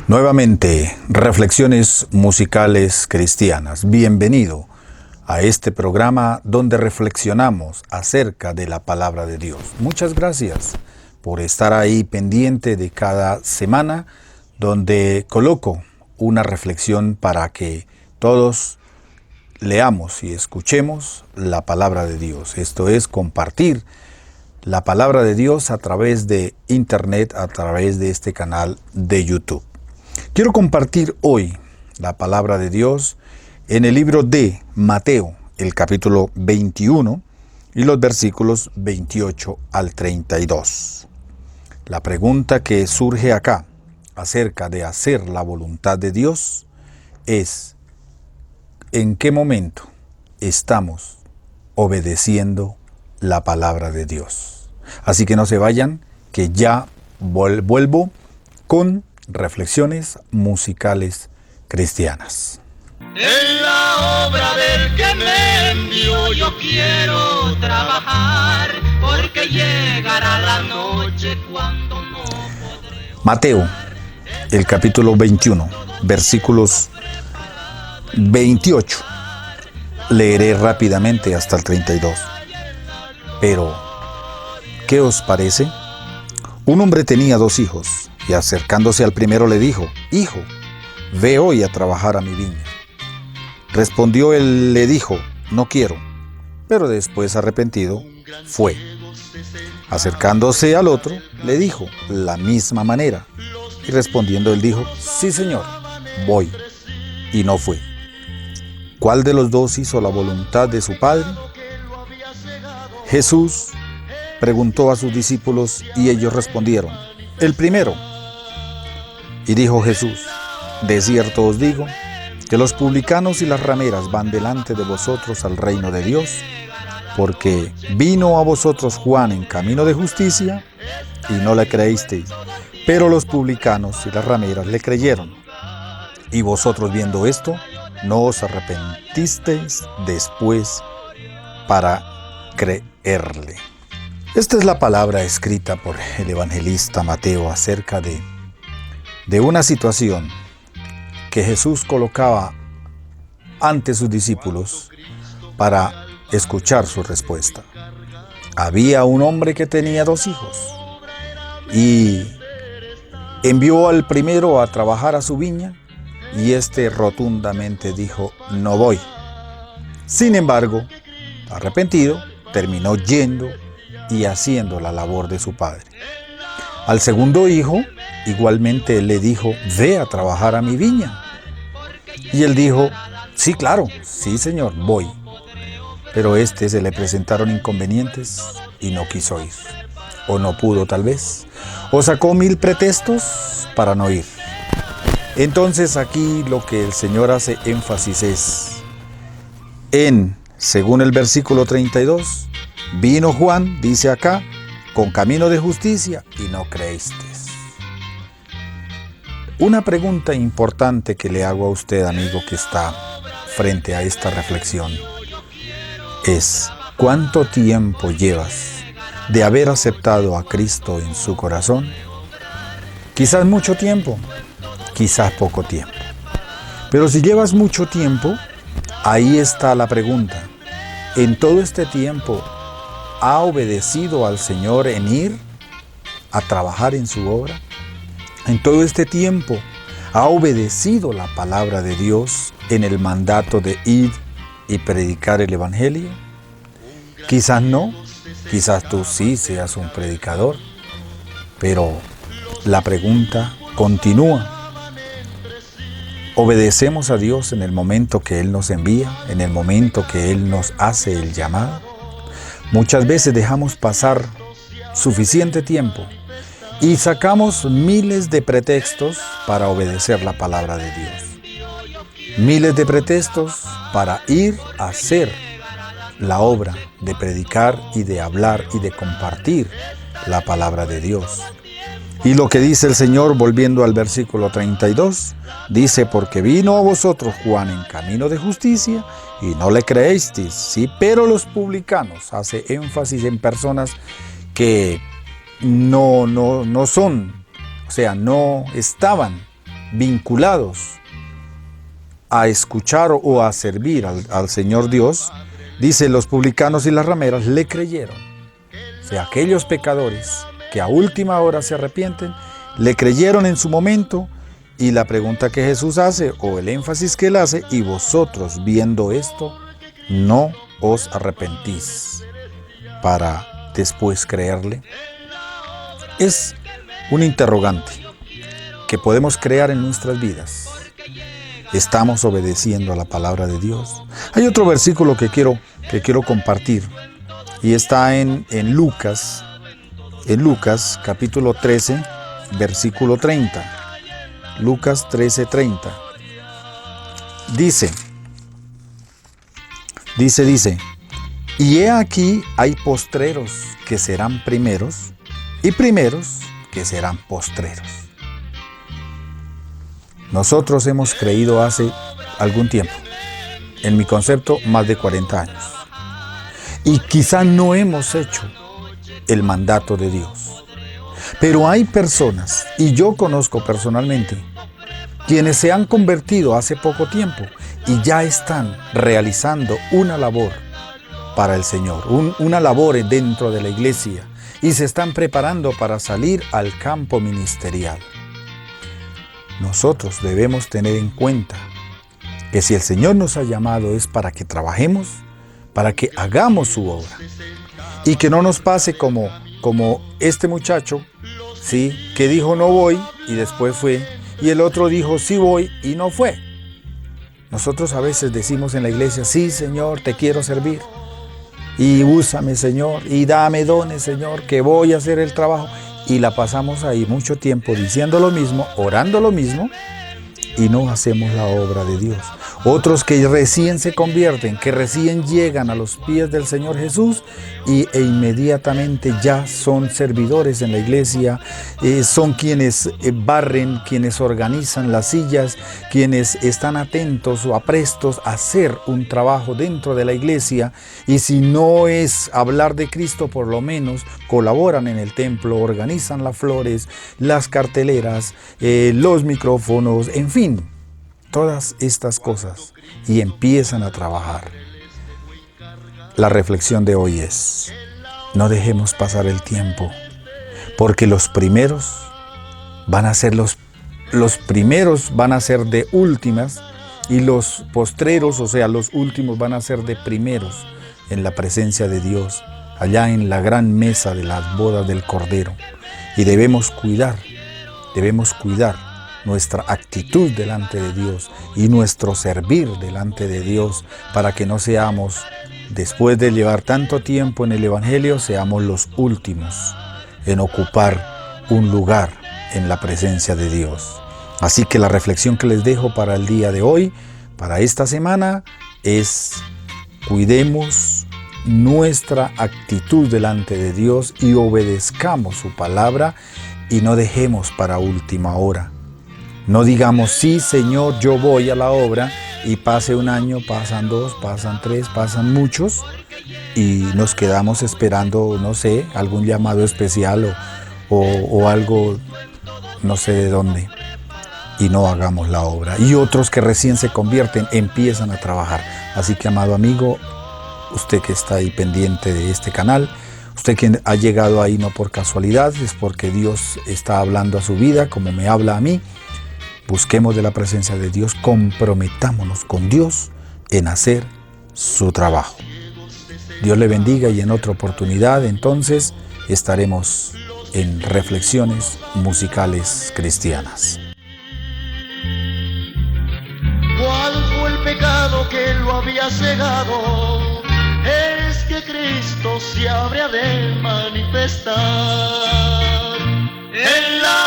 Nuevamente, Reflexiones Musicales Cristianas. Bienvenido a este programa donde reflexionamos acerca de la palabra de Dios. Muchas gracias por estar ahí pendiente de cada semana, donde coloco una reflexión para que todos leamos y escuchemos la palabra de Dios. Esto es compartir la palabra de Dios a través de internet, a través de este canal de YouTube. Quiero compartir hoy la palabra de Dios en el libro de Mateo, el capítulo 21 y los versículos 28 al 32. La pregunta que surge acá acerca de hacer la voluntad de Dios es: ¿en qué momento estamos obedeciendo la palabra de Dios? Así que no se vayan, que ya vuelvo con Reflexiones Musicales Cristianas. En la obra del que me envió yo quiero trabajar, porque llegará la noche cuando no podré. Mateo, el capítulo 21, versículos 28. Leeré rápidamente hasta el 32. Pero, ¿qué os parece? Un hombre tenía 2 hijos, y acercándose al primero le dijo: Hijo, ve hoy a trabajar a mi viña. Respondió él, le dijo: No quiero. Pero después, arrepentido, fue. Acercándose al otro, le dijo la misma manera. Y respondiendo él dijo: Sí, Señor, voy. Y no fue. ¿Cuál de los 2 hizo la voluntad de su padre? Jesús preguntó a sus discípulos y ellos respondieron: el primero. Y dijo Jesús: de cierto os digo, que los publicanos y las rameras van delante de vosotros al reino de Dios, porque vino a vosotros Juan en camino de justicia, y no le creísteis, pero los publicanos y las rameras le creyeron. Y vosotros, viendo esto, no os arrepentisteis después para creerle. Esta es la palabra escrita por el evangelista Mateo acerca de una situación que Jesús colocaba ante sus discípulos para escuchar su respuesta. Había un hombre que tenía 2 hijos y envió al primero a trabajar a su viña, y éste rotundamente dijo: no voy. Sin embargo, arrepentido, terminó yendo y haciendo la labor de su padre. Al segundo hijo, igualmente le dijo: ve a trabajar a mi viña. Y él dijo: sí, claro, sí, Señor, voy. Pero se le presentaron inconvenientes y no quiso ir. O no pudo, tal vez. O sacó 1000 pretextos para no ir. Entonces aquí lo que el Señor hace énfasis es según el versículo 32, vino Juan, dice acá, con camino de justicia, y no creísteis. Una pregunta importante que le hago a usted, amigo, que está frente a esta reflexión, es: ¿cuánto tiempo llevas de haber aceptado a Cristo en su corazón? Quizás mucho tiempo, quizás poco tiempo. Pero si llevas mucho tiempo, ahí está la pregunta: ¿en todo este tiempo ha obedecido al Señor en ir a trabajar en su obra? ¿En todo este tiempo ha obedecido la palabra de Dios en el mandato de ir y predicar el Evangelio? Quizás no, quizás tú sí seas un predicador, pero la pregunta continúa. ¿Obedecemos a Dios en el momento que Él nos envía, en el momento que Él nos hace el llamado? Muchas veces dejamos pasar suficiente tiempo y sacamos miles de pretextos para obedecer la palabra de Dios. Miles de pretextos para ir a hacer la obra de predicar y de hablar y de compartir la palabra de Dios. Y lo que dice el Señor, volviendo al versículo 32, dice: porque vino a vosotros Juan en camino de justicia y no le creísteis. Sí, pero los publicanos, hace énfasis en personas que no son, o sea, no estaban vinculados a escuchar o a servir al Señor Dios, dice, los publicanos y las rameras le creyeron. O sea, aquellos pecadores que a última hora se arrepienten, le creyeron en su momento, y la pregunta que Jesús hace, o el énfasis que él hace, y vosotros viendo esto, no os arrepentís para después creerle. Es un interrogante que podemos crear en nuestras vidas. ¿Estamos obedeciendo a la palabra de Dios? Hay otro versículo que quiero compartir, y está en Lucas capítulo 13, versículo 30. Lucas 13:30. Dice, y he aquí hay postreros que serán primeros, y primeros que serán postreros. Nosotros hemos creído hace algún tiempo, en mi concepto, más de 40 años. Y quizá no hemos hecho el mandato de Dios. Pero hay personas, y yo conozco personalmente, quienes se han convertido hace poco tiempo y ya están realizando una labor para el Señor, una labor dentro de la iglesia, y se están preparando para salir al campo ministerial. Nosotros debemos tener en cuenta que si el Señor nos ha llamado es para que trabajemos, para que hagamos su obra, y que no nos pase como este muchacho, ¿sí?, que dijo no voy y después fue, y el otro dijo sí voy y no fue. Nosotros a veces decimos en la iglesia, sí Señor, te quiero servir, y úsame Señor, y dame dones Señor, que voy a hacer el trabajo, y la pasamos ahí mucho tiempo diciendo lo mismo, orando lo mismo, y no hacemos la obra de Dios. Otros que recién se convierten, que recién llegan a los pies del Señor Jesús e inmediatamente ya son servidores en la iglesia, son quienes barren, quienes organizan las sillas, quienes están atentos o aprestos a hacer un trabajo dentro de la iglesia, y si no es hablar de Cristo, por lo menos colaboran en el templo, organizan las flores, las carteleras, los micrófonos, en fin, todas estas cosas, y empiezan a trabajar. La reflexión de hoy es, no dejemos pasar el tiempo, porque los primeros van a ser los primeros van a ser de últimas, y los postreros, o sea, los últimos, van a ser de primeros en la presencia de Dios, allá en la gran mesa de las bodas del Cordero. Y debemos cuidar nuestra actitud delante de Dios y nuestro servir delante de Dios, para que no seamos, después de llevar tanto tiempo en el Evangelio, seamos los últimos en ocupar un lugar en la presencia de Dios. Así que la reflexión que les dejo para el día de hoy, para esta semana, es: cuidemos nuestra actitud delante de Dios y obedezcamos su palabra, y no dejemos para última hora. No digamos, sí Señor, yo voy a la obra, y pase un año, pasan 2, pasan 3, pasan muchos, y nos quedamos esperando, no sé, algún llamado especial o algo, no sé de dónde, y no hagamos la obra. Y otros que recién se convierten empiezan a trabajar. Así que, amado amigo, usted que está ahí pendiente de este canal, usted que ha llegado ahí no por casualidad, es porque Dios está hablando a su vida como me habla a mí. Busquemos de la presencia de Dios, comprometámonos con Dios en hacer su trabajo. Dios le bendiga, y en otra oportunidad entonces estaremos en reflexiones musicales cristianas. ¿Cuál fue el pecado que lo había cegado? Es que Cristo se habría de manifestar en la